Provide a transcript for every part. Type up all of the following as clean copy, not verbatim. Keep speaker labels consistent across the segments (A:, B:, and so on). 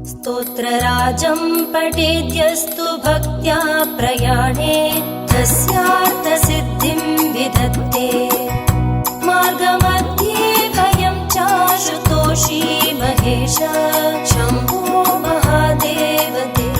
A: स्तोत्रराजं पठेद्यस्तु भक्त्या प्रयाणे तस्यार्थसिद्धिं विधत्ते मार्गमध्ये भयं चाशुतोषी महेश शंभो महादेव ते।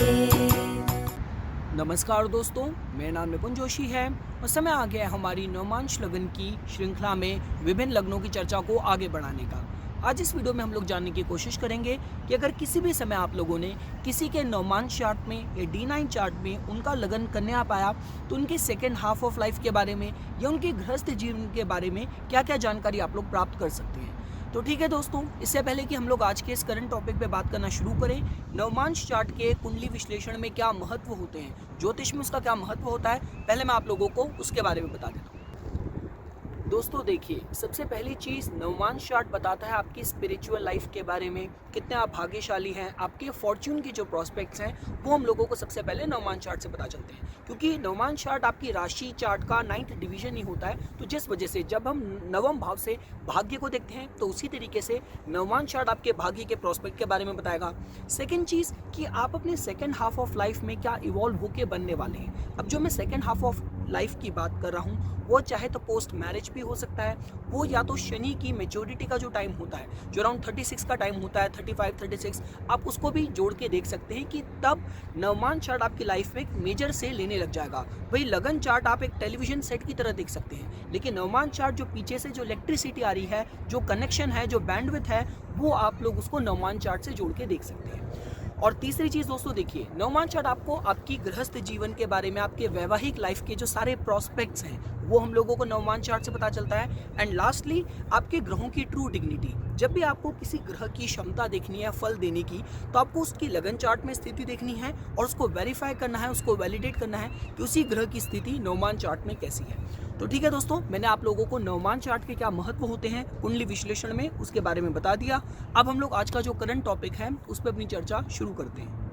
B: नमस्कार दोस्तों, मेरा नाम निपुण जोशी है और समय आ गया है हमारी नवमांश लगन की श्रृंखला में विभिन्न लग्नों की चर्चा को आगे बढ़ाने का। आज इस वीडियो में हम लोग जानने की कोशिश करेंगे कि अगर किसी भी समय आप लोगों ने किसी के नवमांश चार्ट में या D9 चार्ट में उनका लगन कन्या पाया तो उनके सेकेंड हाफ ऑफ लाइफ के बारे में या उनके गृहस्थ जीवन के बारे में क्या क्या जानकारी आप लोग प्राप्त कर सकते हैं। तो ठीक है दोस्तों, इससे पहले कि हम लोग आज के इस करंट टॉपिक पे बात करना शुरू करें, नवमांश चार्ट के कुंडली विश्लेषण में क्या महत्व होते हैं, ज्योतिष में उसका क्या महत्व होता है, पहले मैं आप लोगों को उसके बारे में बता देता हूँ। दोस्तों देखिए, सबसे पहली चीज़ नवमांश चार्ट बताता है आपकी स्पिरिचुअल लाइफ के बारे में, कितने आप भाग्यशाली हैं, आपके फॉर्च्यून की जो प्रोस्पेक्ट्स हैं वो हम लोगों को सबसे पहले नवमांश चार्ट से पता चलते हैं, क्योंकि नवमांश चार्ट आपकी राशि चार्ट का 9th डिवीजन ही होता है। तो जिस वजह से जब हम नवम भाव से भाग्य को देखते हैं तो उसी तरीके से नवमांश चार्ट आपके भाग्य के प्रोस्पेक्ट के बारे में बताएगा। सेकेंड चीज़ कि आप अपने सेकेंड हाफ ऑफ लाइफ में क्या इवॉल्व होके बनने वाले हैं। अब जो मैं सेकेंड हाफ ऑफ लाइफ की बात कर रहा हूँ वो चाहे तो पोस्ट मैरिज भी हो सकता है, वो या तो शनि की मेच्योरिटी का जो टाइम होता है जो अराउंड 36 का टाइम होता है, 35 36, आप उसको भी जोड़ के देख सकते हैं कि तब नवमांश चार्ट आपकी लाइफ में एक मेजर से लेने लग जाएगा। वही लगन चार्ट आप एक टेलीविजन सेट की तरह देख सकते हैं, लेकिन नवमांश चार्ट जो पीछे से जो इलेक्ट्रिसिटी आ रही है, जो कनेक्शन है, जो बैंडविड्थ है, वो आप लोग उसको नवमांश चार्ट से जोड़ के देख सकते हैं। और तीसरी चीज़ दोस्तों देखिए, नवमांश चार्ट आपको आपकी गृहस्थ जीवन के बारे में, आपके वैवाहिक लाइफ के जो सारे प्रोस्पेक्ट्स हैं वो हम लोगों को नवमांश चार्ट से पता चलता है। एंड लास्टली आपके ग्रहों की ट्रू डिग्निटी। जब भी आपको किसी ग्रह की क्षमता देखनी है फल देने की, तो आपको उसकी लगन चार्ट में स्थिति देखनी है और उसको वेरीफाई करना है, उसको वैलिडेट करना है कि उसी ग्रह की स्थिति नवमांश चार्ट में कैसी है। तो ठीक है दोस्तों, मैंने आप लोगों को नवमांश चार्ट के क्या महत्व होते हैं कुंडली विश्लेषण में उसके बारे में बता दिया। अब हम लोग आज का जो करंट टॉपिक है उस पर अपनी चर्चा शुरू करते हैं।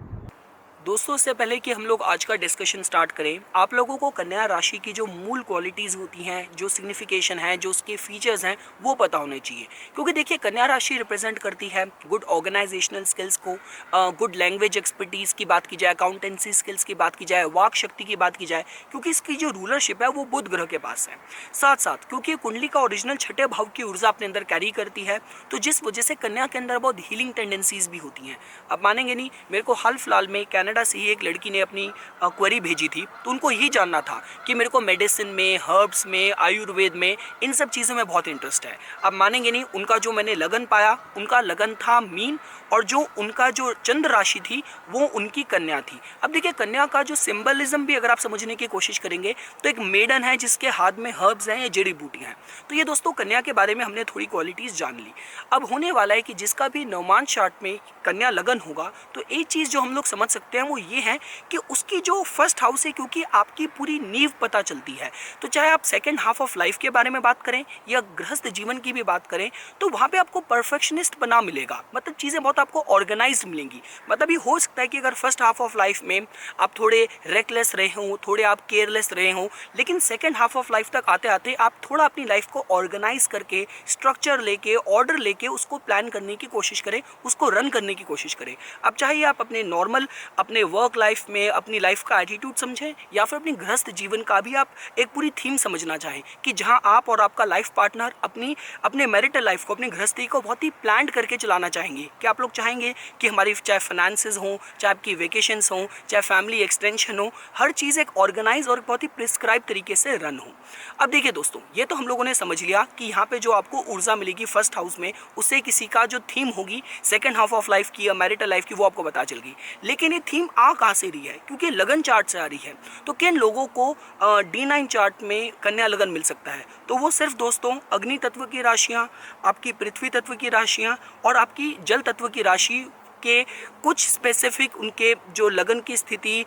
B: दोस्तों, इससे पहले कि हम लोग आज का डिस्कशन स्टार्ट करें, आप लोगों को कन्या राशि की जो मूल क्वालिटीज़ होती हैं, जो सिग्निफिकेशन है, जो उसके फीचर्स हैं, वो पता होने चाहिए। क्योंकि देखिए, कन्या राशि रिप्रेजेंट करती है गुड ऑर्गेनाइजेशनल स्किल्स को, गुड लैंग्वेज एक्सपर्टीज़ की बात की जाए, अकाउंटेंसी स्किल्स की बात की जाए, वाक शक्ति की बात की जाए, क्योंकि इसकी जो रूलरशिप है वो बुध ग्रह के पास है। साथ साथ क्योंकि कुंडली का ओरिजिनल छठे भाव की ऊर्जा अपने अंदर कैरी करती है, तो जिस वजह से कन्या के अंदर बहुत हीलिंग टेंडेंसीज भी होती हैं। अब मानेंगे नहीं, मेरे को हाल फिलहाल में कनाडा से ही एक लड़की ने अपनी क्वेरी भेजी थी, तो उनको यही जानना था कि मेरे को मेडिसिन में, हर्ब्स में, आयुर्वेद में, इन सब चीज़ों में बहुत इंटरेस्ट है। अब मानेंगे नहीं, उनका जो मैंने लगन पाया, उनका लगन था मीन, और जो उनका जो चंद्र राशि थी वो उनकी कन्या थी। अब देखिए, कन्या का जो सिंबलिज्म भी अगर आप समझने की कोशिश करेंगे तो एक मेडन है जिसके हाथ में हर्ब्स हैं या जड़ी बूटियां हैं। तो ये दोस्तों कन्या के बारे में हमने थोड़ी क्वालिटीज़ जान ली। अब होने वाला है कि जिसका भी नवमांश चार्ट में कन्या लगन होगा, तो एक चीज़ जो हम लोग समझ सकते हैं वो ये है कि उसकी जो फर्स्ट हाउस है, क्योंकि आपकी पूरी नींव पता चलती है। तो चाहे आप सेकेंड हाफ ऑफ लाइफ के बारे में बात करें या गृहस्थ जीवन की भी बात करें, तो वहाँ पे आपको परफेक्शनिस्ट बना मिलेगा, मतलब चीज़ें बहुत आपको ऑर्गेनाइज्ड मिलेंगी। मतलब ये हो सकता है कि अगर फर्स्ट हाफ ऑफ लाइफ में आप थोड़े रेकलेस रहे हों, थोड़े आप केयरलेस रहे हों, लेकिन सेकेंड हाफ ऑफ लाइफ तक आते आते आप थोड़ा अपनी लाइफ को ऑर्गेनाइज करके, स्ट्रक्चर लेके, ऑर्डर लेके उसको प्लान करने की कोशिश करें, उसको रन करने की कोशिश करें। अब चाहे आप अपने नॉर्मल, अपने वर्क लाइफ में अपनी लाइफ का एटीट्यूड समझें या फिर अपनी गृहस्थ जीवन का भी आप एक पूरी थीम समझना चाहें, कि जहां आप और आपका लाइफ पार्टनर अपने मैरिटल लाइफ को, अपनी गृहस्थी को बहुत ही प्लान करके चलाना चाहेंगे। कि आप लोग चाहेंगे कि हमारी चाहे फाइनेंसेस हों, चाहे आपकी वेकेशंस हों, चाहे फैमिली एक्सटेंशन हो, हर चीज़ एक ऑर्गेनाइज और बहुत ही प्रिस्क्राइब तरीके से रन हो। अब देखिए दोस्तों, ये तो हम लोगों ने समझ लिया कि यहाँ पे जो आपको ऊर्जा मिलेगी फर्स्ट हाउस में, उससे किसी का जो थीम होगी सेकेंड हाफ ऑफ लाइफ की या मैरिटल लाइफ की, वो आपको पता चल गई। लेकिन ये थीम आ कहाँ से रही है? क्योंकि लगन चार्ट से आ रही है। तो किन लोगों को D9 चार्ट में कन्या लगन मिल सकता है? तो वो सिर्फ दोस्तों अग्नि तत्व की राशियाँ, आपकी पृथ्वी तत्व की राशियाँ और आपकी जल तत्व की राशि के कुछ स्पेसिफिक उनके जो लगन की स्थिति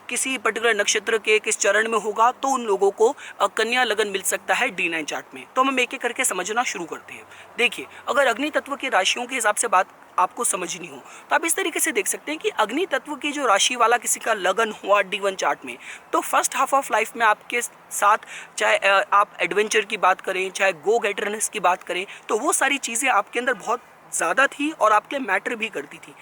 B: किसी पर्टिकुलर नक्षत्र के किस चरण में होगा, तो उन लोगों को कन्या लगन मिल सकता है D9 चार्ट में। तो हम एक एक करके समझना शुरू करते हैं। देखिए, अगर अग्नि तत्व की राशियों के हिसाब से बात आपको समझनी हो तो आप इस तरीके से देख सकते हैं कि अग्नि तत्व की जो राशि वाला किसी का लगन हुआ D1 चार्ट में, तो फर्स्ट हाफ ऑफ लाइफ में आपके साथ चाहे आप एडवेंचर की बात करें, चाहे गो गेटरनेस की बात करें, तो वो सारी चीज़ें आपके अंदर बहुत ज़्यादा थी और आपके मैटर भी करती थी।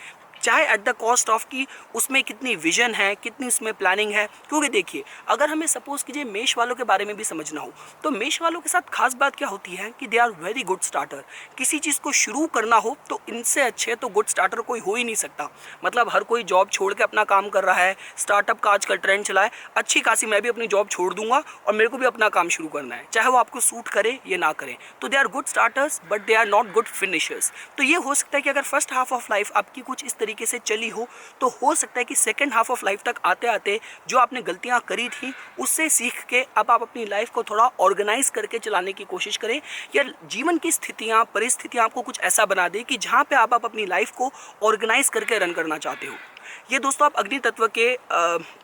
B: चाहे एट द कॉस्ट ऑफ कि उसमें कितनी विजन है, कितनी उसमें प्लानिंग है। क्योंकि देखिए, अगर हमें सपोज कीजिए मेष वालों के बारे में भी समझना हो, तो मेष वालों के साथ खास बात क्या होती है कि they are very good starter. किसी चीज़ को शुरू करना हो तो इनसे अच्छे तो गुड स्टार्टर कोई हो ही नहीं सकता। मतलब हर कोई जॉब छोड़ के अपना काम कर रहा है, स्टार्टअप का आजकल ट्रेंड चला है, अच्छी खासी मैं भी अपनी जॉब छोड़ दूंगा और मेरे को भी अपना काम शुरू करना है, चाहे वो आपको सूट करे या ना करे। तो they are good starters but they are not good finishers. तो ये हो सकता है कि अगर फर्स्ट हाफ ऑफ लाइफ आपकी कुछ इस तरीके से चली हो, तो हो सकता है कि सेकेंड हाफ ऑफ लाइफ तक आते आते जो आपने गलतियां करी थी उससे सीख के अब आप अपनी लाइफ को थोड़ा ऑर्गेनाइज करके चलाने की कोशिश करें, या जीवन की स्थितियां परिस्थितियां आपको कुछ ऐसा बना दे कि जहां पे आप अपनी लाइफ को ऑर्गेनाइज करके रन करना चाहते हो। ये दोस्तों आप अग्नि तत्व के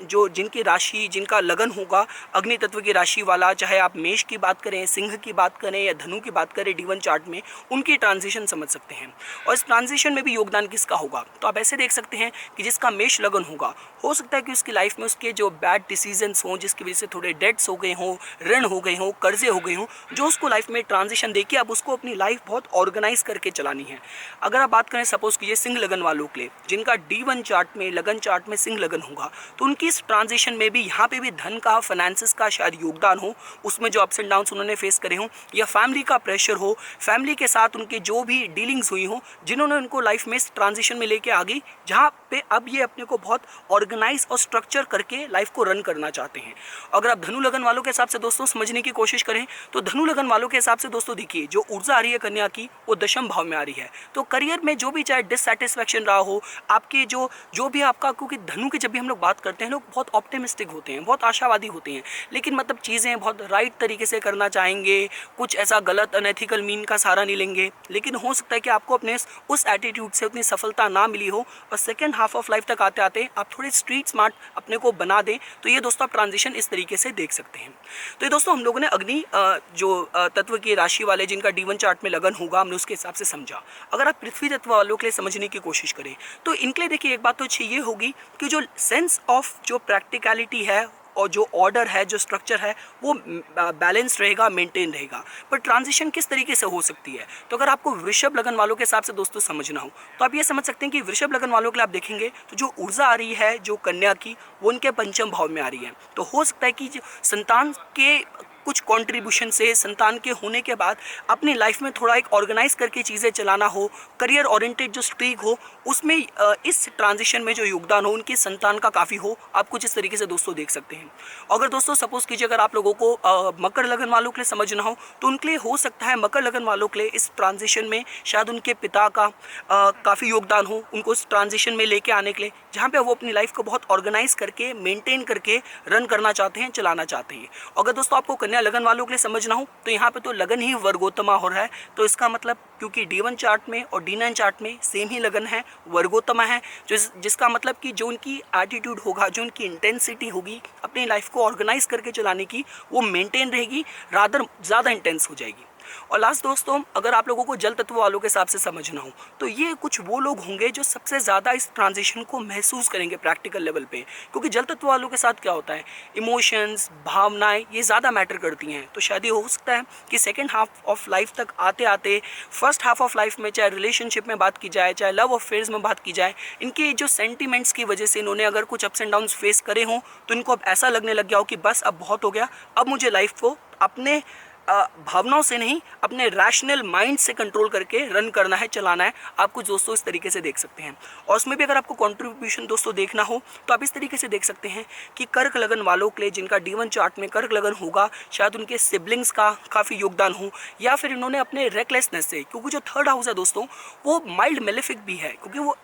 B: जो जिनकी राशि, जिनका लगन होगा अग्नि तत्व की राशि वाला, चाहे आप मेष की बात करें, सिंह की बात करें या धनु की बात करें, D1 चार्ट में उनकी ट्रांजिशन समझ सकते हैं। और इस ट्रांजिशन में भी योगदान किसका होगा, तो आप ऐसे देख सकते हैं कि जिसका मेष लगन होगा, हो सकता है कि उसकी लाइफ में उसके जो बैड डिसीजंस हों, जिसकी वजह से थोड़े डेट्स हो गए हों, ऋण हो गए हों, कर्जे हो गए हों, जो उसको लाइफ में ट्रांजिशन देके अब उसको अपनी लाइफ बहुत ऑर्गेनाइज करके चलानी है। अगर आप बात करें सपोज कीजिए सिंह लगन वालों के लिए, जिनका D1 चार्ट में, लगन चार्ट में सिंह लगन होगा, तो उनकी इस ट्रांजिशन में भी यहाँ पे भी धन का, फाइनेंसेस का शायद योगदान हो, उसमें जो अप्स एंड डाउन्स उन्होंने फेस करे हों, या फैमिली का प्रेशर हो, फैमिली के साथ उनके जो भी डीलिंग्स हुई हो, जिन्होंने उनको लाइफ में इस ट्रांजिशन में लेके आ गई, जहाँ पे अब ये अपने को बहुत ऑर्गेनाइज और स्ट्रक्चर करके लाइफ को रन करना चाहते हैं। अगर आप धनु लगन वालों के हिसाब से दोस्तों समझने की कोशिश करें, तो धनु लगन वालों के हिसाब से दोस्तों देखिए, जो ऊर्जा आ रही है कन्या की, वो दशम भाव में आ रही है। तो करियर में जो भी चाहे डिससैटिस्फैक्शन रहा हो, आपके जो भी आपका, क्योंकि धनु की जब भी हम लोग बात करते हैं, लोग बहुत ऑप्टिमिस्टिक होते हैं, बहुत आशावादी होते हैं, लेकिन मतलब चीज़ें बहुत राइट तरीके से करना चाहेंगे, कुछ ऐसा गलत अनएथिकल मीन का सहारा नहीं लेंगे। लेकिन हो सकता है कि आपको अपने उस एटीट्यूड से उतनी सफलता ना मिली हो और सेकेंड हाफ ऑफ लाइफ तक आते आते आप थोड़े स्ट्रीट स्मार्ट अपने को बना दें। तो ये दोस्तों आप ट्रांजिशन इस तरीके से देख सकते हैं। तो ये दोस्तों हम लोगों ने अग्नि जो तत्व की राशि वाले जिनका D1 चार्ट में लगन होगा, हमने उसके हिसाब से समझा। अगर आप पृथ्वी तत्व वालों के लिए समझने की कोशिश करें, तो इनके लिए देखिए एक बात तो अच्छी ये होगी कि जो सेंस ऑफ जो प्रैक्टिकलिटी है और जो ऑर्डर है, जो स्ट्रक्चर है, वो बैलेंस रहेगा, मेंटेन रहेगा। पर ट्रांजिशन किस तरीके से हो सकती है, तो अगर आपको वृषभ लगन वालों के हिसाब से दोस्तों समझना हो, तो आप ये समझ सकते हैं कि वृषभ लगन वालों के लिए आप देखेंगे तो जो ऊर्जा आ रही है जो कन्या की, वो उनके पंचम भाव में आ रही है। तो हो सकता है कि संतान के कुछ कंट्रीब्यूशन से, संतान के होने के बाद अपनी लाइफ में थोड़ा एक ऑर्गेनाइज करके चीज़ें चलाना हो, करियर ओरिएंटेड जो स्ट्रीक हो, उसमें इस ट्रांजिशन में जो योगदान हो उनकी संतान का काफ़ी हो। आप कुछ इस तरीके से दोस्तों देख सकते हैं। अगर दोस्तों सपोज कीजिए अगर आप लोगों को मकर लगन वालों के लिए समझना हो, तो उनके लिए हो सकता है मकर लगन वालों के लिए इस ट्रांजिशन में शायद उनके पिता का काफ़ी योगदान हो, उनको इस ट्रांजिशन में लेके आने के लिए, जहाँ पे वो अपनी लाइफ को बहुत ऑर्गेनाइज करके, मेंटेन करके रन करना चाहते हैं, चलाना चाहते हैं। अगर दोस्तों आपको कन्या लगन वालों के लिए समझना हो, तो यहाँ पे तो लगन ही वर्गोत्तमा हो रहा है। तो इसका मतलब क्योंकि D1 चार्ट में और D9 चार्ट में सेम ही लगन है, वर्गोत्तमा है, जिसका मतलब कि जो उनकी एटीट्यूड होगा, जो उनकी इंटेंसिटी होगी अपनी लाइफ को ऑर्गेनाइज करके चलाने की, वो मेंटेन रहेगी, रादर ज़्यादा इंटेंस हो जाएगी। और लास्ट दोस्तों, अगर आप लोगों को जल तत्व वालों के हिसाब से समझना हो, तो ये कुछ वो लोग होंगे जो सबसे ज़्यादा इस ट्रांजिशन को महसूस करेंगे प्रैक्टिकल लेवल पे। क्योंकि जल तत्व वालों के साथ क्या होता है, इमोशंस, भावनाएं ये ज़्यादा मैटर करती हैं। तो शायद ये हो सकता है कि सेकेंड हाफ ऑफ लाइफ तक आते आते फर्स्ट हाफ ऑफ लाइफ में, चाहे रिलेशनशिप में बात की जाए, चाहे लव अफेयर्स में बात की जाए, इनके जो सेंटिमेंट्स की वजह से इन्होंने अगर कुछ अप्स एंड डाउन्स फेस करे हों, तो इनको अब ऐसा लगने लग गया हो कि बस अब बहुत हो गया, अब मुझे लाइफ को अपने भावनाओं से नहीं, अपने रैशनल माइंड से कंट्रोल करके रन करना है, चलाना है। आप कुछ दोस्तों इस तरीके से देख सकते हैं। और उसमें भी अगर आपको कंट्रीब्यूशन दोस्तों देखना हो, तो आप इस तरीके से देख सकते हैं कि कर्क लगन वालों के लिए जिनका D1 चार्ट में कर्क लगन होगा, शायद उनके सिबलिंग्स का काफ़ी योगदान हो, या फिर इन्होंने अपने रेकलेसनेस से, क्योंकि जो थर्ड हाउस है दोस्तों वो माइल्ड मेलेफिक भी है, क्योंकि वो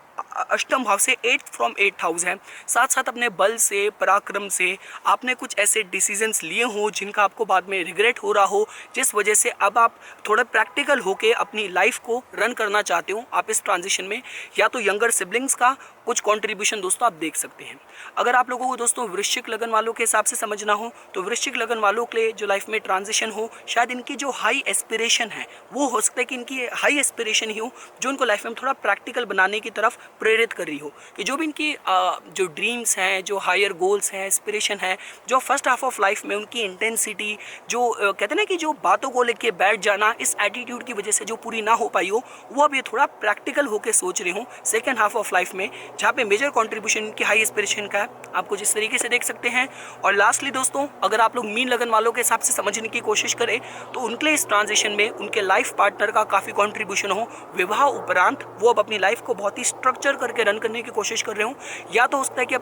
B: अष्टम भाव से 8 फ्रॉम 8th हाउस है। साथ साथ अपने बल से, पराक्रम से आपने कुछ ऐसे डिसीजंस लिए हो जिनका आपको बाद में रिग्रेट हो रहा हो, जिस वजह से अब आप थोड़ा प्रैक्टिकल होके अपनी लाइफ को रन करना चाहते हो। आप इस ट्रांजिशन में या तो यंगर सिबलिंग्स का कुछ कंट्रीब्यूशन दोस्तों आप देख सकते हैं। अगर आप लोगों को दोस्तों वृश्चिक लगन वालों के हिसाब से समझना हो, तो वृश्चिक लगन वालों के लिए जो लाइफ में ट्रांजिशन हो, शायद इनकी जो हाई एस्पिरेशन है, वो हो सकता है कि इनकी हाई एस्पिरेशन ही हो जो उनको लाइफ में थोड़ा प्रैक्टिकल बनाने की तरफ प्रेरित कर रही हो कि जो भी इनकी जो ड्रीम्स हैं, जो हायर गोल्स हैं, एस्पिरेशन है, जो फर्स्ट हाफ ऑफ लाइफ में उनकी इंटेंसिटी, जो कहते हैं ना कि जो बातों को लेके बैठ जाना इस एटीट्यूड की वजह से जो पूरी ना हो पाई हो, वो अब ये थोड़ा प्रैक्टिकल होकर सोच रहे हो सेकेंड हाफ ऑफ लाइफ में, जहाँ पे मेजर कॉन्ट्रीब्यूशन इनकी हाई एस्पिरेशन का है, आप कुछ इस तरीके से देख सकते हैं। और लास्टली दोस्तों, अगर आप लोग मीन लगन वालों के हिसाब से समझने की कोशिश करें तो उनके लिए इस ट्रांजिशन में उनके लाइफ पार्टनर का काफ़ी कॉन्ट्रीब्यूशन हो। विवाह उपरांत वो अब अपनी लाइफ को बहुत ही स्ट्रक्चर करके रन करने की कोशिश कर रहे हो, या तो हो सकता है कि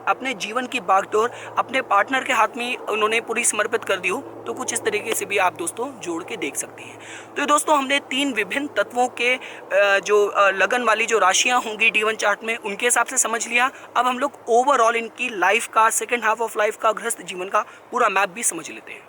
B: अपने जीवन की बागडोर अपने पार्टनर के हाथ में उन्होंने पूरी समर्पित कर दी हो। तो कुछ इस तरीके से भी आप दोस्तों जोड़ के देख सकते हैं। तो दोस्तों, हमने 3 विभिन्न तत्वों के जो लगन वाली जो राशियां होंगी D1 चार्ट में, उनके हिसाब से समझ लिया। अब हम लोग ओवरऑल इनकी लाइफ का, सेकेंड हाफ ऑफ लाइफ का, गृहस्थ जीवन का पूरा मैप भी समझ लेते हैं।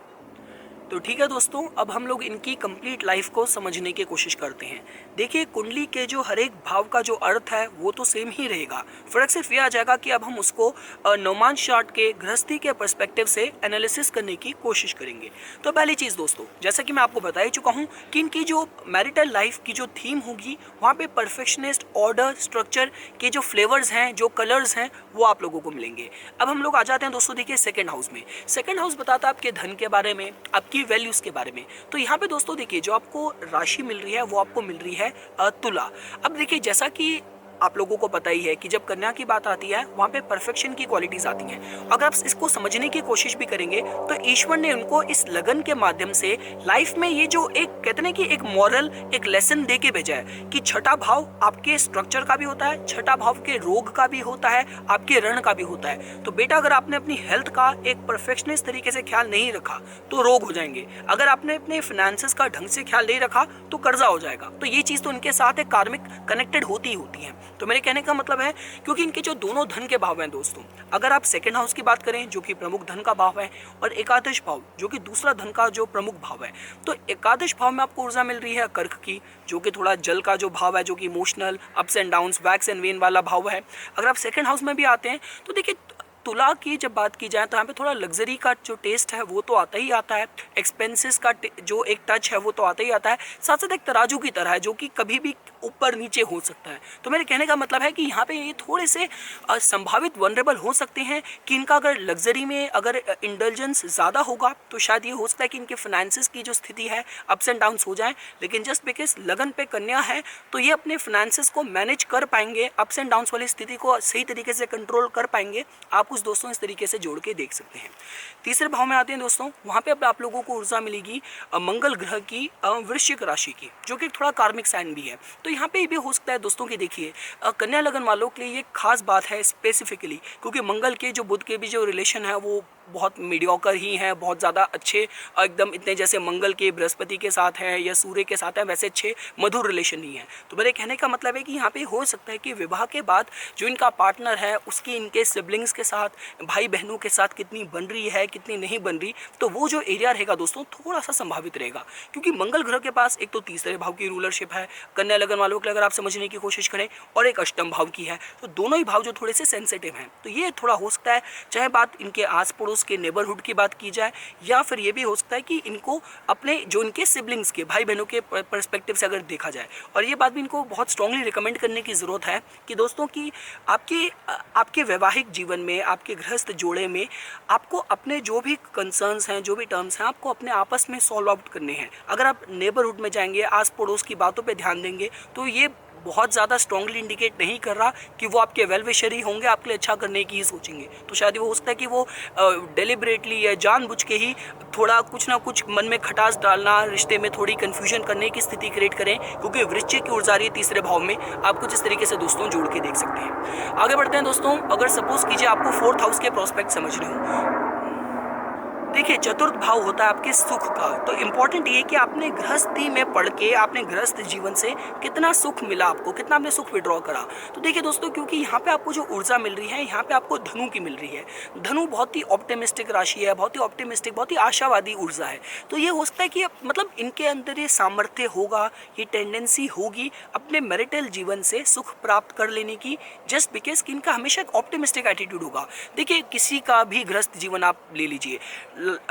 B: तो ठीक है दोस्तों, अब हम लोग इनकी कंप्लीट लाइफ को समझने की कोशिश करते हैं। देखिए, कुंडली के जो हर एक भाव का जो अर्थ है वो तो सेम ही रहेगा, फर्क सिर्फ ये आ जाएगा कि अब हम उसको नवमांश चार्ट के गृहस्थी के पर्सपेक्टिव से एनालिसिस करने की कोशिश करेंगे। तो पहली चीज़ दोस्तों, जैसा कि मैं आपको बता ही चुका हूँ कि इनकी जो मैरिटल लाइफ की जो थीम होगी, वहाँ पे परफेक्शनिस्ट, ऑर्डर, स्ट्रक्चर के जो फ्लेवर्स हैं, जो कलर्स हैं, वो आप लोगों को मिलेंगे। अब हम लोग आ जाते हैं दोस्तों, देखिए सेकेंड हाउस में। सेकेंड हाउस बताता है आपके धन के बारे में, आपकी वैल्यूज के बारे में। तो यहाँ पे दोस्तों देखिए, जो आपको राशि मिल रही है वो आपको मिल रही है तुला। अब देखिए, जैसा कि आप लोगों को पता ही है कि जब कन्या की बात आती है वहाँ पे परफेक्शन की क्वालिटीज आती हैं। अगर आप इसको समझने की कोशिश भी करेंगे तो ईश्वर ने उनको इस लगन के माध्यम से लाइफ में ये जो एक कहते हैं कि एक मॉरल, एक लेसन दे के भेजा है कि छठा भाव आपके स्ट्रक्चर का भी होता है, छठा भाव के रोग का भी होता है, आपके ऋण का भी होता है। तो बेटा, अगर आपने अपनी हेल्थ का एक परफेक्शनिस्ट तरीके से ख्याल नहीं रखा तो रोग हो जाएंगे। अगर आपने अपने फाइनेंसेस का ढंग से ख्याल नहीं रखा तो कर्जा हो जाएगा। तो ये चीज़ तो उनके साथ एक कार्मिक कनेक्टेड होती ही होती है। तो मेरे कहने का मतलब है, क्योंकि इनके जो दोनों धन के भाव हैं दोस्तों, अगर आप सेकंड हाउस की बात करें जो कि प्रमुख धन का भाव है, और एकादश भाव जो कि दूसरा धन का जो प्रमुख भाव है, तो एकादश भाव में आपको ऊर्जा मिल रही है कर्क की, जो कि थोड़ा जल का जो भाव है, जो कि emotional ups and downs, wax and when वाला भाव है। अगर आप सेकंड हाउस में भी आते हैं तो देखिए, तुला की जब बात की जाए तो यहाँ पे थोड़ा लग्जरी का जो टेस्ट है वो तो आता ही आता है, एक्सपेंसेस का जो एक टच है वो तो आता ही आता है, साथ साथ एक तराजू की तरह है जो कि कभी भी ऊपर नीचे हो सकता है। तो मेरे कहने का मतलब है कि यहाँ पे ये थोड़े से संभावित वनरेबल हो सकते हैं कि इनका अगर लग्जरी में अगर इंडल्जेंस ज़्यादा होगा तो शायद ये हो सकता है कि इनके फाइनेंसेस की जो स्थिति है अप्स एंड डाउन्स हो जाए। लेकिन जस्ट बिकॉज लगन पे कन्या है तो ये अपने फाइनेंसेस को मैनेज कर पाएंगे, अप्स एंड डाउन्स वाली स्थिति को सही तरीके से कंट्रोल कर पाएंगे। आप कुछ दोस्तों इस तरीके से जोड़ के देख सकते हैं। तीसरे भाव में आते हैं दोस्तों, वहाँ पे अब आप लोगों को ऊर्जा मिलेगी मंगल ग्रह की वृश्चिक राशि की, जो कि थोड़ा कार्मिक साइन भी है। तो यहाँ पे भी हो सकता है दोस्तों कि देखिए, कन्या लगन वालों के लिए ये खास बात है स्पेसिफिकली, क्योंकि मंगल के जो बुध के भी जो रिलेशन है वो बहुत मीडियोकर ही हैं, बहुत ज़्यादा अच्छे, एकदम इतने जैसे मंगल के बृहस्पति के साथ है या सूर्य के साथ है वैसे अच्छे मधुर रिलेशन नहीं है। तो मेरे कहने का मतलब है कि यहाँ पे हो सकता है कि विवाह के बाद जो इनका पार्टनर है उसकी इनके सिबलिंग्स के साथ, भाई बहनों के साथ कितनी बन रही है, कितनी नहीं बन रही, तो वो जो एरिया रहेगा दोस्तों थोड़ा सा संभावित रहेगा। क्योंकि मंगल ग्रह के पास एक तो तीसरे भाव की रूलरशिप है कन्या लगन वालों के लिए, अगर आप समझने की कोशिश करें, और एक अष्टम भाव की है। तो दोनों ही भाव जो थोड़े से सेंसिटिव हैं, तो ये थोड़ा हो सकता है, चाहे बात इनके आस पड़ोस के नेबरहुड की बात की जाए, या फिर ये भी हो सकता है कि इनको अपने जो इनके सिबलिंग्स के भाई बहनों के पर्सपेक्टिव से अगर देखा जाए। और ये बात भी इनको बहुत स्ट्रांगली रिकमेंड करने की ज़रूरत है कि दोस्तों की आपके वैवाहिक जीवन में, आपके गृहस्थ जोड़े में आपको अपने जो भी कंसर्न्स हैं, जो भी टर्म्स हैं, आपको अपने आपस में सॉल्व आउट करने हैं। अगर आप नेबरहुड में जाएंगे, आस पड़ोस की बातों पर ध्यान देंगे, तो ये बहुत ज़्यादा स्ट्रांगली इंडिकेट नहीं कर रहा कि वो आपके वेल विशर ही होंगे, आपके लिए अच्छा करने की ही सोचेंगे। तो शायद वो हो सकता है कि वो डेलिबरेटली या जानबूझ के ही थोड़ा कुछ ना कुछ मन में खटास डालना, रिश्ते में थोड़ी कन्फ्यूजन करने की स्थिति क्रिएट करें, क्योंकि वृश्चिक की ऊर्जा रही है तीसरे भाव में। आप कुछ इस तरीके से दोस्तों जोड़ के देख सकते हैं। आगे बढ़ते हैं दोस्तों। अगर सपोज कीजिए आपको फोर्थ हाउस के प्रोस्पेक्ट समझ रहे हो, देखिए चतुर्थ भाव होता है आपके सुख का। तो इम्पॉर्टेंट ये कि आपने गृहस्थी में पढ़ के आपने गृहस्थ जीवन से कितना सुख मिला, आपको कितना आपने सुख विड्रॉ करा। तो देखिए दोस्तों, क्योंकि यहाँ पे आपको जो ऊर्जा मिल रही है, यहाँ पे आपको धनु की मिल रही है। धनु बहुत ही ऑप्टिमिस्टिक राशि है, बहुत ही ऑप्टिमिस्टिक, बहुत ही आशावादी ऊर्जा है। तो ये हो सकता है कि मतलब इनके अंदर ये सामर्थ्य होगा, ये टेंडेंसी होगी अपने मैरिटल जीवन से सुख प्राप्त कर लेने की, जस्ट बिकॉज कि इनका हमेशा एक ऑप्टिमिस्टिक एटीट्यूड होगा। देखिए किसी का भी गृहस्थ जीवन आप ले लीजिए,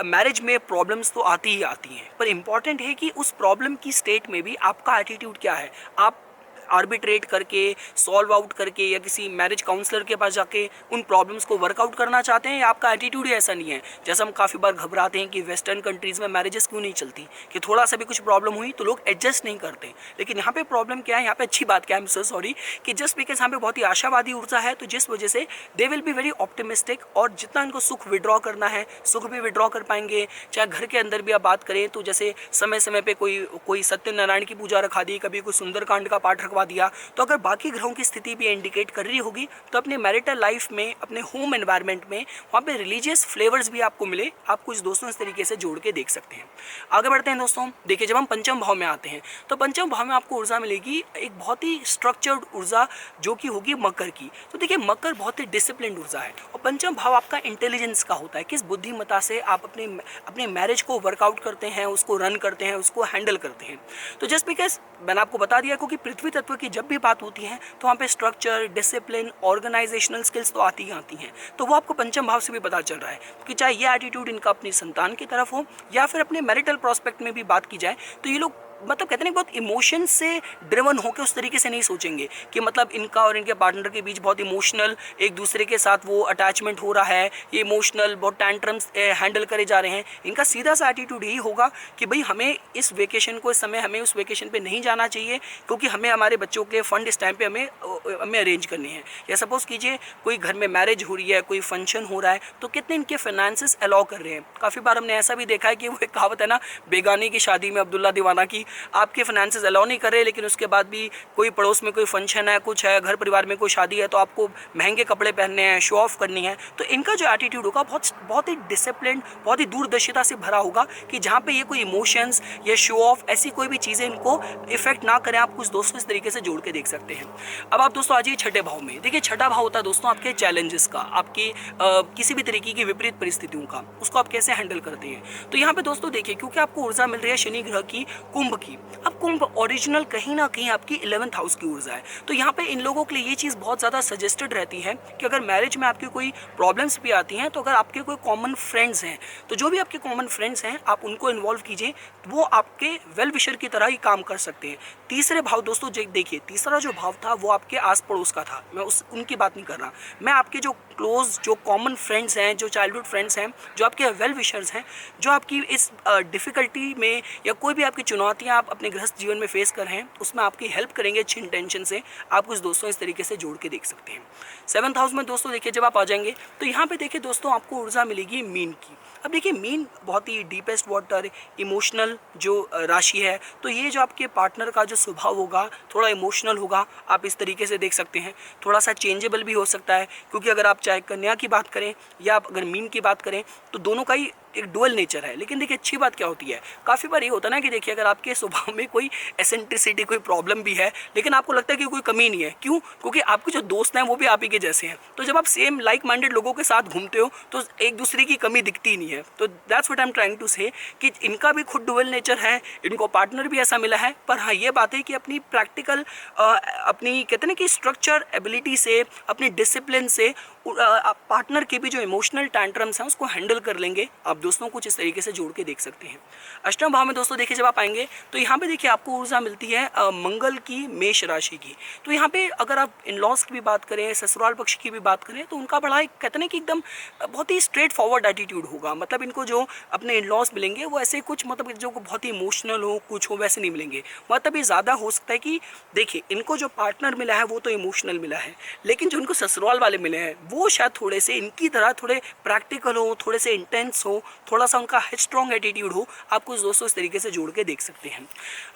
B: मैरिज में प्रॉब्लम्स तो आती ही आती हैं, पर इम्पॉर्टेंट है कि उस प्रॉब्लम की स्टेट में भी आपका एटीट्यूड क्या है। आप आर्बिट्रेट करके, सॉल्व आउट करके या किसी मैरिज काउंसलर के पास जाके उन प्रॉब्लम्स को वर्कआउट करना चाहते हैं, या आपका एटीट्यूड ही ऐसा नहीं है? जैसे हम काफ़ी बार घबराते हैं कि वेस्टर्न कंट्रीज़ में मैरिजेस क्यों नहीं चलती, कि थोड़ा सा भी कुछ प्रॉब्लम हुई तो लोग एडजस्ट नहीं करते। लेकिन यहाँ पे प्रॉब्लम क्या है, यहाँ पे अच्छी बात क्या है, आई एम सो सॉरी, कि जस्ट बिकॉज यहाँ पे बहुत ही आशावादी ऊर्जा है, तो जिस वजह से they will be very optimistic, और जितना इनको सुख विड्रॉ करना है सुख भी विड्रॉ कर पाएंगे। चाहे घर के अंदर भी आप बात करें तो जैसे समय समय पे कोई सत्यनारायण की पूजा रखा दी, कभी कोई सुंदरकांड का पाठ रखवा दिया, तो अगर बाकी ग्रहों की स्थिति भी इंडिकेट कर रही होगी तो अपने मैरिटल लाइफ में, अपने होम एनवायरनमेंट में वहाँ पे रिलीजियस फ्लेवर्स भी आपको मिले। आप कुछ दोस्तों इस तरीके से जोड़ के देख सकते हैं। आगे बढ़ते हैं दोस्तों। देखिए, जब हम पंचम भाव में आते हैं तो पंचम भाव में आपको ऊर्जा मिलेगी एक बहुत ही स्ट्रक्चर्ड ऊर्जा, जो कि होगी मकर की। तो देखिए, मकर बहुत ही डिसिप्लिन्ड ऊर्जा है, और पंचम भाव आपका इंटेलिजेंस का होता है। किस बुद्धिमत्ता से आप अपने मैरिज को वर्कआउट करते हैं, उसको रन करते हैं, उसको हैंडल करते हैं। तो जस्ट बिकॉज मैंने आपको बता दिया, क्योंकि पृथ्वी तत्व की जब भी बात होती है तो वहाँ पे स्ट्रक्चर, डिसिप्लिन, ऑर्गेनाइजेशनल स्किल्स तो आती ही आती हैं। तो वो आपको पंचम भाव से भी पता चल रहा है कि चाहे ये एटीट्यूड इनका अपनी संतान की तरफ हो या फिर अपने मैरिटल प्रोस्पेक्ट में भी बात की जाए, तो ये लोग मतलब कहते हैं बहुत इमोशन से ड्रिवन होकर उस तरीके से नहीं सोचेंगे कि मतलब इनका और इनके पार्टनर के बीच बहुत इमोशनल एक दूसरे के साथ वो अटैचमेंट हो रहा है, ये इमोशनल बहुत टैंट्रम्स हैंडल करे जा रहे हैं। इनका सीधा सा एटीट्यूड यही होगा कि भाई हमें इस वेकेशन को, इस समय हमें उस वेकेशन पे नहीं जाना चाहिए, क्योंकि हमें हमारे बच्चों के फंड इस टाइम पे हमें अरेंज करने हैं। या सपोज कीजिए कोई घर में मैरिज हो रही है, कोई फंक्शन हो रहा है, तो कितने इनके फाइनेंसेस अलाउ कर रहे हैं। काफ़ी बार हमने ऐसा भी देखा है कि वो एक कहावत है ना, बेगाने की शादी में अब्दुल्ला दीवाना की, आपके फाइनेंसेस अलाउ नहीं कर रहे, लेकिन उसके बाद भी कोई पड़ोस में कोई फंक्शन है, कुछ है, घर परिवार में कोई शादी है, तो आपको महंगे कपड़े पहनने हैं, शो ऑफ करनी है। तो इनका जो एटीट्यूड होगा बहुत ही डिसिप्लिन, बहुत ही दूरदर्शिता से भरा होगा, कि जहाँ पे ये कोई इमोशंस या शो ऑफ ऐसी कोई भी चीज़ें इनको इफेक्ट ना करें। आप कुछ दोस्तों इस तरीके से जोड़ के देख सकते हैं। अब आप दोस्तों आ जाइए छठे भाव में। देखिए, छठा भाव होता है दोस्तों आपके चैलेंजेस का, आपकी किसी भी तरीके की विपरीत परिस्थितियों का, उसको आप कैसे हैंडल करते हैं। तो यहाँ पे दोस्तों देखिए, क्योंकि आपको ऊर्जा मिल रही है शनि ग्रह की, कुंभ की। अब कुंभ ओरिजिनल कहीं ना कहीं आपकी 11th हाउस की ऊर्जा है। तो यहाँ पे इन लोगों के लिए ये चीज़ बहुत ज़्यादा सजेस्टेड रहती है कि अगर मैरिज में आपकी कोई प्रॉब्लम्स भी आती हैं, तो अगर आपके कोई कॉमन फ्रेंड्स हैं, तो जो भी आपके कॉमन फ्रेंड्स हैं आप उनको इन्वॉल्व कीजिए, वो आपके वेल विशर की तरह ही काम कर सकते हैं। तीसरे भाव दोस्तों देखिए, तीसरा जो भाव था वो आपके आस पड़ोस का था, मैं उनकी बात नहीं कर रहा, मैं आपके जो क्लोज, जो कॉमन फ्रेंड्स हैं, जो चाइल्डहुड फ्रेंड्स हैं, जो आपके वेल विशर्स हैं, जो आपकी इस डिफ़िकल्टी में या कोई भी आपकी चुनौतियां आप अपने गृहस्थ जीवन में फेस कर रहे हैं, उसमें आपकी हेल्प करेंगे अच्छी इंटेंशन से। आप कुछ दोस्तों इस तरीके से जोड़ के देख सकते हैं। 7th हाउस में दोस्तों देखिए, जब आप आ जाएंगे तो यहाँ पे देखिए दोस्तों आपको ऊर्जा मिलेगी मीन की। अब देखिए, मीन बहुत ही डीपेस्ट वाटर, इमोशनल जो राशि है, तो ये जो आपके पार्टनर का जो स्वभाव होगा थोड़ा इमोशनल होगा। आप इस तरीके से देख सकते हैं, थोड़ा सा चेंजेबल भी हो सकता है, क्योंकि अगर आप चाहे कन्या की बात करें या आप अगर मीन की बात करें, तो दोनों का ही एक डुअल नेचर है। लेकिन देखिए, अच्छी बात क्या होती है, काफ़ी बार ये होता है ना कि देखिए, अगर आपके स्वभाव में कोई एसेंट्रिसिटी, कोई प्रॉब्लम भी है, लेकिन आपको लगता है कि कोई कमी नहीं है। क्यों? क्योंकि आपके जो दोस्त हैं वो भी आप ही के जैसे हैं। तो जब आप सेम लाइक माइंडेड लोगों के साथ घूमते हो तो एक दूसरे की कमी दिखती ही नहीं है। तो that's what I am trying to say, कि इनका भी खुद डुअल नेचर है, इनको पार्टनर भी ऐसा मिला है। पर हाँ, ये बात है कि अपनी प्रैक्टिकल, अपनी कहते हैं ना कि स्ट्रक्चर एबिलिटी से, अपनी डिसिप्लिन से पार्टनर के भी जो इमोशनल टैंट्रम्स हैं उसको हैंडल कर लेंगे। आप दोस्तों कुछ इस तरीके से जोड़ के देख सकते हैं। अष्टम भाव में दोस्तों देखिए, जब आप आएंगे तो यहाँ पे देखिए आपको ऊर्जा मिलती है मंगल की, मेष राशि की। तो यहाँ पे अगर आप इन लॉज की भी बात करें, ससुराल पक्ष की भी बात करें, तो उनका बड़ा एक कहते हैं कि एकदम बहुत ही स्ट्रेट फॉरवर्ड एटीट्यूड होगा। मतलब इनको जो अपने इन लॉज मिलेंगे वो ऐसे कुछ मतलब जो बहुत ही इमोशनल हो, कुछ हो, वैसे नहीं मिलेंगे। मतलब ये ज़्यादा हो सकता है कि देखिए, इनको जो पार्टनर मिला है वो तो इमोशनल मिला है, लेकिन जो इनको ससुराल वाले मिले हैं वो शायद थोड़े से इनकी तरह थोड़े प्रैक्टिकल हो, थोड़े से इंटेंस हो, थोड़ा सा उनका स्ट्रॉन्ग एटीट्यूड हो। आप कुछ दोस्तों इस तरीके से जोड़ के देख सकते हैं।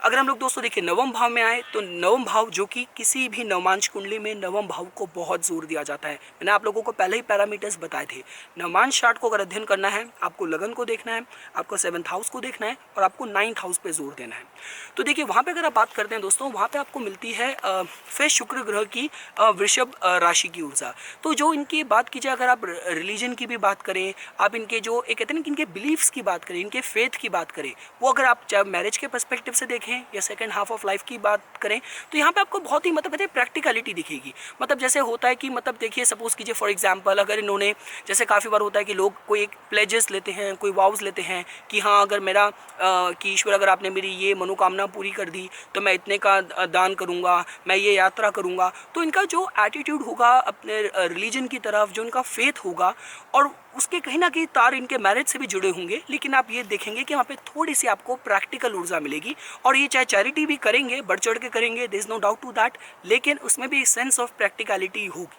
B: अगर हम लोग दोस्तों देखिए नवम भाव में आए, तो नवम भाव जो कि किसी भी नवमांश कुंडली में नवम भाव को बहुत जोर दिया जाता है। मैंने आप लोगों को पहले ही पैरामीटर्स बताए थे। नवमांश चार्ट को अगर अध्ययन करना है, आपको लगन को देखना है, आपको 7th हाउस को देखना है और आपको 9th हाउस पे जोर देना है। तो देखिए, वहाँ पे अगर आप बात करते हैं दोस्तों, वहाँ पे आपको मिलती है फिर शुक्र ग्रह की वृषभ राशि की ऊर्जा। तो जो इनकी इनकी बात कीजिए, अगर आप रिलीजन की भी बात करें, आप इनके जो एक कहते हैं ना कि इनके बिलीफ्स की बात करें, इनके फेथ की बात करें, वो अगर आप चाहे मैरिज के पर्सपेक्टिव से देखें या सेकंड हाफ ऑफ लाइफ की बात करें, तो यहाँ पे आपको बहुत ही मतलब कहते हैं प्रैक्टिकलिटी दिखेगी। मतलब जैसे होता है कि मतलब देखिए सपोज कीजिए फॉर एग्जांपल, अगर इन्होंने जैसे काफ़ी बार होता है कि लोग कोई एक प्लेजेस लेते हैं, कोई वाउज लेते हैं कि हाँ अगर मेरा कि ईश्वर अगर आपने मेरी ये मनोकामना पूरी कर दी तो मैं इतने का दान करूँगा, मैं ये यात्रा करूँगा। तो इनका जो एटीट्यूड होगा अपने रिलीजन की तरफ, जो इनका फेथ होगा, और उसके कहीं ना कहीं तार इनके मैरिज से भी जुड़े होंगे, लेकिन आप ये देखेंगे कि वहाँ पे थोड़ी सी आपको प्रैक्टिकल ऊर्जा मिलेगी। और ये चाहे चैरिटी भी करेंगे, बढ़ चढ़ के करेंगे, there is no doubt to that, लेकिन उसमें भी एक सेंस ऑफ प्रैक्टिकलिटी होगी।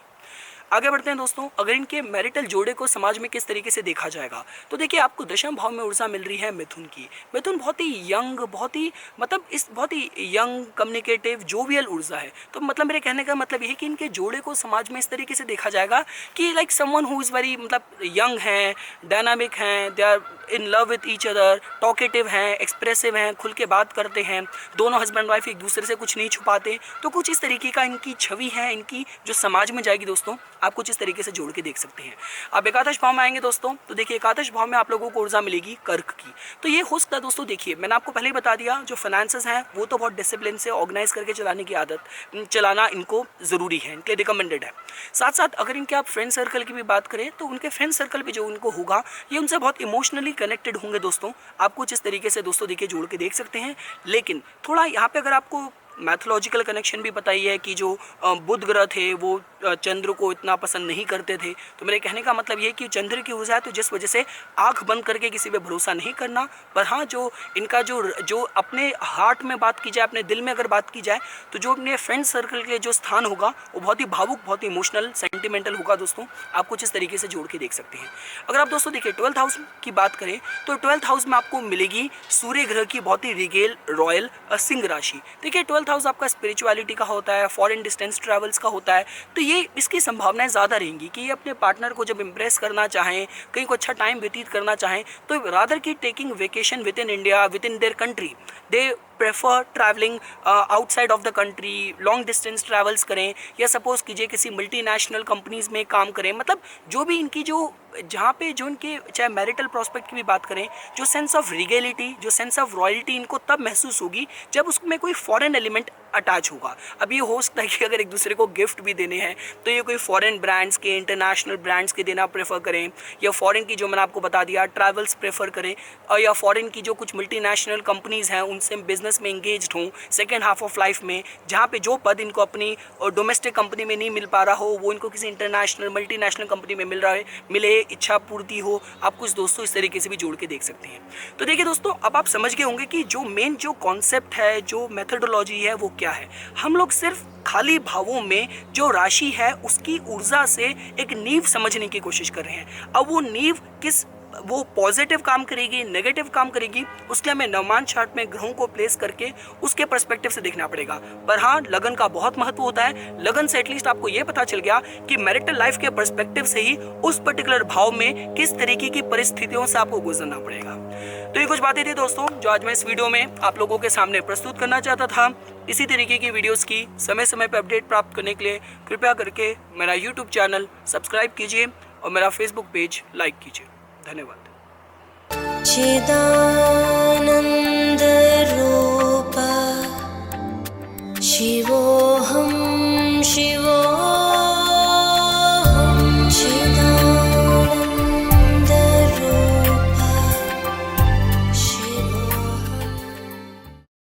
B: आगे बढ़ते हैं दोस्तों, अगर इनके मैरिटल जोड़े को समाज में किस तरीके से देखा जाएगा, तो देखिए आपको दशम भाव में ऊर्जा मिल रही है मिथुन की। मिथुन बहुत ही यंग, बहुत ही मतलब इस बहुत ही यंग, कम्युनिकेटिव, जोवियल ऊर्जा है। तो मतलब मेरे कहने का मतलब ये है कि इनके जोड़े को समाज में इस तरीके से देखा जाएगा कि like someone who is very मतलब यंग हैं, डायनामिक हैं, they are in love with each other, talkative हैं, एक्सप्रेसिव हैं, खुल के बात करते हैं, दोनों हस्बैंड वाइफ एक दूसरे से कुछ नहीं छुपाते। तो कुछ इस तरीके का इनकी छवि है, इनकी जो समाज में जाएगी दोस्तों, आप कुछ इस तरीके से जोड़ के देख सकते हैं। अब एकादश भाव में आएंगे दोस्तों, तो देखिए एकादश भाव में आप लोगों को ऊर्जा मिलेगी कर्क की। तो ये हो सकता है दोस्तों, देखिए मैंने आपको पहले ही बता दिया, जो फाइनेंसेस हैं वो तो बहुत डिसिप्लिन से ऑर्गेनाइज करके चलाने की आदत, चलाना इनको ज़रूरी है, इनके रिकमेंडेड है। साथ साथ अगर इनके आप फ्रेंड सर्कल की भी बात करें, तो उनके फ्रेंड सर्कल भी जो उनको होगा, ये उनसे बहुत इमोशनली कनेक्टेड होंगे दोस्तों। आप कुछ इस तरीके से दोस्तों देखिए जोड़ के देख सकते हैं। लेकिन थोड़ा यहाँ पे अगर आपको मैथोलॉजिकल कनेक्शन भी पता ही है कि जो बुध ग्रह थे वो चंद्र को इतना पसंद नहीं करते थे। तो मेरे कहने का मतलब ये कि चंद्र की ऊर्जा है, तो जिस वजह से आंख बंद करके किसी पे भरोसा नहीं करना। पर हाँ, जो इनका जो अपने हार्ट में बात की जाए, अपने दिल में अगर बात की जाए, तो जो अपने फ्रेंड सर्कल के जो स्थान होगा वो बहुत ही भावुक, बहुत ही इमोशनल, सेंटिमेंटल होगा दोस्तों। आप कुछ इस तरीके से जोड़ के देख सकते हैं। अगर आप दोस्तों देखिए 12th हाउस की बात करें, तो 12th हाउस में आपको मिलेगी सूर्य ग्रह की बहुत ही रिगेल रॉयल सिंह राशि। देखिए 12th हाउस आपका स्पिरिचुअलिटी का होता है, फॉरेन डिस्टेंस ट्रैवल्स का होता है। तो ये इसकी संभावनाएं ज़्यादा रहेंगी कि ये अपने पार्टनर को जब इम्प्रेस करना चाहें, कहीं को अच्छा टाइम व्यतीत करना चाहें, तो रादर की taking vacation with in India, with in their country, they prefer travelling outside of the country, long distance travels करें, या सपोज कीजिए किसी मल्टीनेशनल कंपनीज में काम करें। मतलब जो भी इनकी जो जहाँ पे जो इनके चाहे मैरिटल प्रॉस्पेक्ट की भी बात करें, जो सेंस ऑफ रिगेलिटी, जो सेंस ऑफ रॉयल्टी इनको तब महसूस होगी जब उसमें कोई फॉरेन एलिमेंट अटैच होगा। अब ये हो सकता है कि अगर एक दूसरे को गिफ्ट भी देने हैं तो ये कोई फॉरेन ब्रांड्स के, इंटरनेशनल ब्रांड्स के देना प्रेफर करें, या फॉरेन की जो मैंने आपको बता दिया ट्रैवल्स प्रेफर करें, और या फॉरेन की जो कुछ मल्टीनेशनल कंपनीज़ हैं उनसे बिजनेस में इंगेज्ड हों सेकेंड हाफ ऑफ लाइफ में, जहाँ पे जो पद इनको अपनी डोमेस्टिक कंपनी में नहीं मिल पा रहा हो वो इनको किसी इंटरनेशनल मल्टीनेशनल कंपनी में मिल रहा है, मिले, इच्छा पूर्ति हो। आप कुछ दोस्तों इस तरीके से भी जोड़ के देख सकते हैं। तो देखिए दोस्तों, अब आप समझ गए होंगे कि जो मेन जो कॉन्सेप्ट है, जो मेथोडोलॉजी है वो क्या है। हम लोग सिर्फ खाली भावों में जो राशि है उसकी ऊर्जा से एक नींव समझने की कोशिश कर रहे हैं। अब वो नींव किस, वो पॉजिटिव काम करेगी, नेगेटिव काम करेगी, उसके हमें नवमान चार्ट में ग्रहों को प्लेस करके उसके पर्सपेक्टिव से देखना पड़ेगा। पर हाँ, लगन का बहुत महत्व होता है। लगन से एटलीस्ट आपको ये पता चल गया कि मैरिटल लाइफ के पर्सपेक्टिव से ही उस पर्टिकुलर भाव में किस तरीके की परिस्थितियों से आपको गुजरना पड़ेगा। तो ये कुछ बातें थी दोस्तों जो आज मैं इस वीडियो में आप लोगों के सामने प्रस्तुत करना चाहता था। इसी तरीके की वीडियोस की समय समय पर अपडेट प्राप्त करने के लिए कृपया करके मेरा यूट्यूब चैनल सब्सक्राइब कीजिए और मेरा फेसबुक पेज लाइक कीजिए। धन्यवाद।
A: चिदानन्दरूप शिवोऽहं शिवो